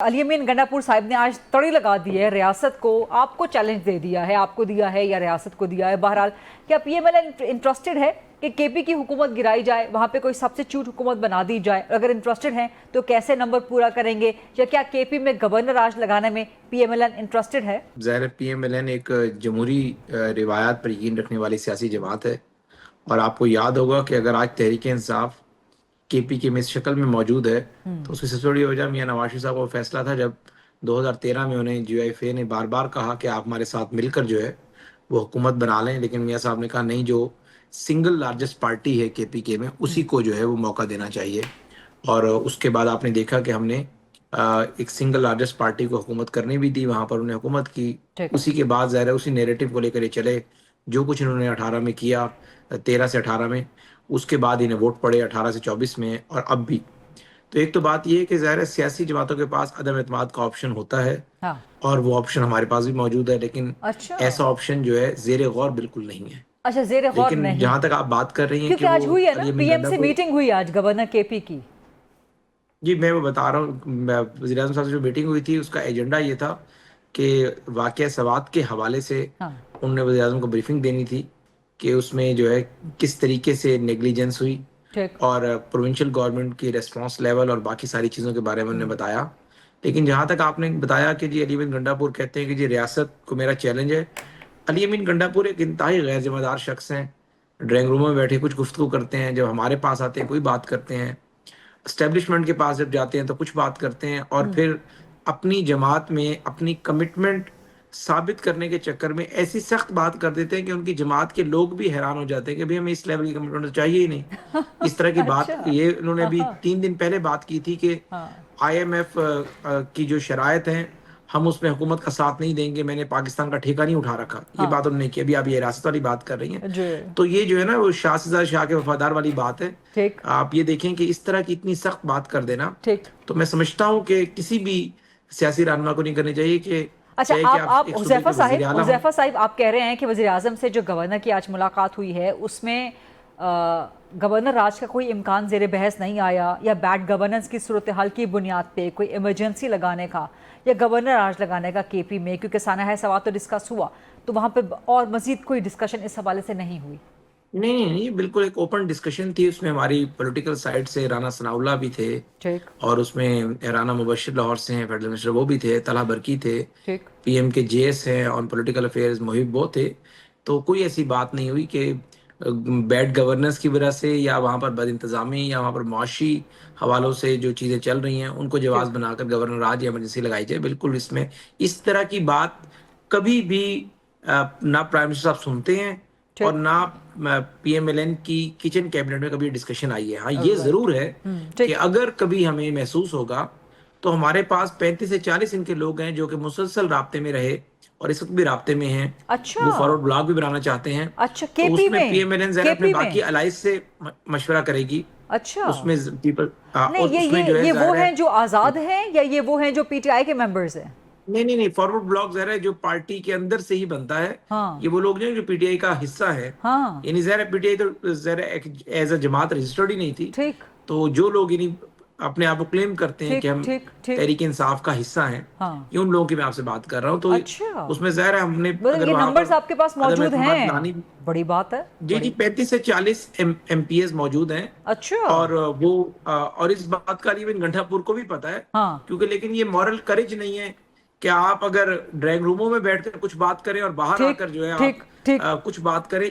अली अमीन गंडापुर साहिब ने आज तड़ी लगा दी है रियासत को, आपको चैलेंज दे दिया है, आपको दिया है या रियासत को दिया है। बहरहाल क्या पीएमएल इंटरेस्टेड है कि केपी की हुकूमत गिराई जाए, वहां पे कोई सब्स्टिट्यूट हुकूमत बना दी जाए? अगर इंटरेस्टेड हैं तो कैसे नंबर पूरा करेंगे, या क्या केपी में गवर्नर राज लगाने में पीएमएलएन इंटरेस्टेड है? ज़ाहिर पीएमएलएन एक जमहूरी रिवायात पर यकीन रखने वाली सियासी जमात है। और आपको याद होगा कि अगर आज तहरीक इंसाफ केपी के में इस शक्ल में मौजूद है तो उसकी सबसे बड़ी वजह मियां नवाज शरीफ साहब का वो फैसला था जब 2013 में उन्हें जीआईएफए ने बार बार कहा कि आप हमारे साथ मिलकर जो है वो हुकूमत बना लें, लेकिन मियां साहब ने कहा नहीं, जो सिंगल लार्जेस्ट पार्टी है केपी के में उसी को जो है वो मौका देना चाहिए। और उसके बाद आपने देखा कि हमने एक सिंगल लार्जेस्ट पार्टी को हुकूमत करनी भी दी, वहां पर उन्हें हुकूमत की। ठीक। उसी के बाद ज़ाहिर है उसी नैरेटिव को लेकर ये चले, जो कुछ इन्होंने 18 में किया, 13 से 18 में, उसके बाद इन्हें वोट पड़े 18 से 24 में और अब भी। तो एक तो बात ये है कि ज़ाहिर है सियासी जमातों के पास अदम एतमाद का ऑप्शन होता है, हाँ। और वो ऑप्शन हमारे पास भी मौजूद है, लेकिन अच्छा, ऐसा ऑप्शन जो है जेर गौर बिल्कुल नहीं है। अच्छा, जेर गौर लेकिन नहीं, जहां तक आप बात कर रही हैं कि क्योंकि आज वो हुई है ना अली अमीन पीएम से गंडापुर, मीटिंग हुई आज गवर्नर केपी की। जी मैं वो बता रहा हूँ, वज़ीर आज़म साहब से जो मीटिंग हुई थी उसका एजेंडा ये था कि वाक़या सवात के हवाले से हाँ। उन्होंने वज़ीर आज़म को ब्रीफिंग देनी थी कि उसमें जो है किस तरीके से नेग्लिजेंस हुई, ठीक। और प्रोविंशियल गवर्नमेंट की रिस्पांस लेवल और बाकी सारी चीज़ों के बारे में उन्होंने बताया। लेकिन जहाँ तक आपने बताया कि जी अली अमीन गंडापुर कहते हैं कि जी रियासत को मेरा चैलेंज है, अली अमीन गंडापुर एक इंतहाई गैर जिम्मेदार शख्स हैं। ड्राइंग रूम में बैठे कुछ गुफ्तगू करते हैं, जब हमारे पास आते हैं कोई बात करते हैं, एस्टेब्लिशमेंट के पास जब जाते हैं तो कुछ बात करते हैं, और फिर अपनी जमात में अपनी कमिटमेंट साबित करने के चक्कर में ऐसी सख्त बात कर देते हैं कि उनकी जमात के लोग भी हैरान हो जाते हैं कि भाई हमें इस लेवल की कमिटमेंट तो चाहिए ही नहीं। इस तरह की बात अच्छा। ये उन्होंने हाँ, अभी हाँ, 3 दिन पहले बात की थी कि हाँ। आईएमएफ की जो शराइत हैं हम उसमें हुकूमत का साथ नहीं देंगे, मैंने पाकिस्तान का ठेका नहीं उठा रखा, ये हाँ बात उन्होंने की। अभी आप ये रियासत वाली बात कर रही हैं, जी। तो ये जो है ना वो शाह से शाह के वफादार वाली बात है। ठीक। आप ये देखें कि इस तरह की इतनी सख्त बात कर देना, ठीक। तो मैं समझता हूँ कि किसी भी सियासी रहनुमा को नहीं करनी चाहिए कि अच्छा, चाहे कि आप आप एक सूबे हुज़ैफा के वजीर आला हों। साहिब आप कह रहे हैं कि वज़ीर आज़म से जो गवर्नर की आज मुलाकात हुई है उसमें गवर्नर राज का कोई इम्कान ज़ेर बहस नहीं आया, या बैड गवर्नेंस की सूरत हाल की बुनियाद पे कोई इमरजेंसी लगाने का या गवर्नर राज लगाने का केपी में, क्योंकि सानहा सवात तो डिस्कस हुआ, तो वहाँ पे और मज़ीद कोई डिस्कशन इस हवाले से नहीं हुई? नहीं नहीं, बिल्कुल एक ओपन डिस्कशन थी, उसमें हमारी पॉलिटिकल साइड से राना सनाउल्लाह भी थे, ठीक। और उसमें राना मुबशिर लाहौर से हैं फेडरल मिनिस्टर, वो भी थे, तलहा बरकी थे, ठीक। पीएम के जेएस हैं ऑन पॉलिटिकल अफेयर्स मुहिब वो थे। तो कोई ऐसी बात नहीं हुई कि बैड गवर्नेंस की वजह से या वहाँ पर बद इंतज़ामी या वहाँ पर मुआशी हवालों से जो चीज़ें चल रही हैं उनको जवाब ठीक। बनाकर गवर्नर राज या इमरजेंसी लगाई जाए। बिल्कुल इसमें इस तरह की बात कभी भी ना प्राइम मिनिस्टर साहब सुनते हैं और ठीक। ना पीएमएलएन की किचन कैबिनेट में कभी डिस्कशन आई है। हाँ, ये राइट। ज़रूर है कि ठीक। अगर कभी हमें महसूस होगा तो हमारे पास 35 से 40 इनके लोग हैं जो कि मुसलसल राब्ते में रहे और इस वक्त भी राब्ते में हैं। अच्छा। वो फॉरवर्ड ब्लॉग भी बनाना चाहते हैं, अच्छा, तो केपी उसमें में, पीएमएलएन ज़रा अपने केपी बाकी में। अलाइज से मशवरा करेगी। अच्छा। उसमें पीपल नहीं, और उसमें जो है ये वो ज़ाहिर हैं है, जो आज़ाद हैं, या ये वो हैं जो पीटीआई के मेंबर्स हैं? नहीं नहीं नहीं, फॉरवर्ड ब्लॉक ज़रा है जो पार्टी के अंदर से ही बनता है। हाँ। ये वो लोग नहीं जो पीटीआई का हिस्सा है, हाँ। यानी ज़रा पीटीआई तो ज़रा एज अ जमात रजिस्टर्ड ही नहीं थी। ठीक। तो जो लोग यानी अपने आप को क्लेम करते हैं कि ठीक। हम ठीक। ठीक। तहरीक इंसाफ का हिस्सा हैं, हाँ। ये उन लोगों की मैं आपसे बात कर रहा हूँ। तो अच्छा, उसमें ज़ाहिर है हमने मतलब अगर ये वहां नंबर्स पर आपके पास अदम मौजूद एतमाद हैं, लानी, बड़ी बात है। जी जी, बड़ी। 35 से 40 एमपीएस मौजूद हैं। अच्छा। और वो और इस बात का इवन गंडापुर को भी पता है, हाँ। क्योंकि लेकिन ये मॉरल करेज नहीं है कि आप अगर ड्राइंग रूमों में बैठकर कुछ बात करें और बाहर ठीक। आकर जो है आप ठीक। ठीक। कुछ बात करें।